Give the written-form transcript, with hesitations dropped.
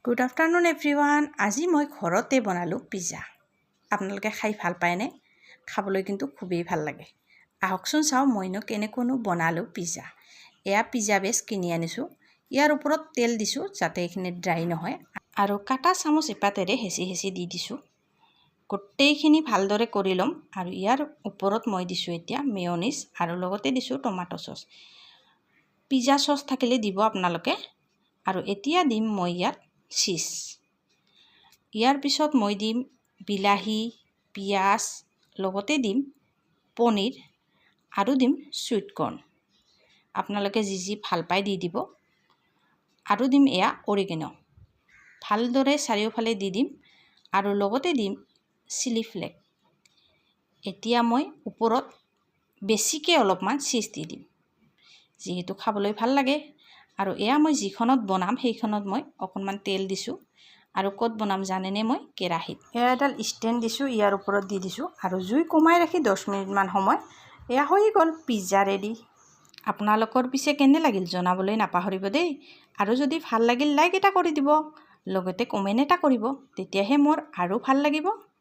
Good afternoon everyone. আজি মই ঘৰতে বনালোঁ পিজ্জা। আপোনালোকে খাই ভাল পায়নে? খাবলৈ কিন্তু খুবেই ভাল লাগে। আহকচোন চাওঁ মইনো কেনেকৈনো বনালোঁ পিজ্জা। এয়া পিজ্জা বেছ কিনি আনিছোঁ। ইয়াৰ ওপৰত তেল দিছোঁ যাতে এইখিনি ড্ৰাই নহয়, আৰু কাটা চামুচ এপাতেৰে হেঁচি হেঁচি দি দিছোঁ। গোটেইখিনি ভালদৰে কৰি ল'ম। আৰু ইয়াৰ ওপৰত মই দিছোঁ এতিয়া মেয়নিজ, আৰু লগতে দিছোঁ টমাটো চচ। পিজ্জা চচ থাকিলে দিব আপোনালোকে। আৰু এতিয়া দিম মই ইয়াত চীজ। ইয়াৰ পিছত মই দিম বিলাহী, পিঁয়াজ, লগতে দিম পনীৰ, আৰু দিম চুইট কৰ্ণ। আপোনালোকে যি যি ভাল পায় দি দিব। আৰু দিম এয়া অৰিগেনো। ভালদৰে চাৰিওফালে দি দিম, আৰু লগতে দিম চিলি ফ্লেক। এতিয়া মই ওপৰত বেছিকৈ অলপমান চীজ দি দিম, যিহেতু খাবলৈ ভাল লাগে। আৰু এয়া মই যিখনত বনাম সেইখনত মই অকণমান তেল দিছোঁ। আৰু ক'ত বনাম জানেনে? মই কেৰাহীত। এয়া এডাল ষ্টেণ্ড দিছোঁ, ইয়াৰ ওপৰত দি দিছোঁ, আৰু জুই কমাই ৰাখি 10 মিনিটমান সময়। এয়া হৈ গ'ল পিজ্জা ৰেডি। আপোনালোকৰ পিছে কেনে লাগিল জনাবলৈ নাপাহৰিব দেই। আৰু যদি ভাল লাগিল লাইক এটা কৰি দিব, লগতে কমেণ্ট এটা কৰিব, তেতিয়াহে মোৰ আৰু ভাল লাগিব।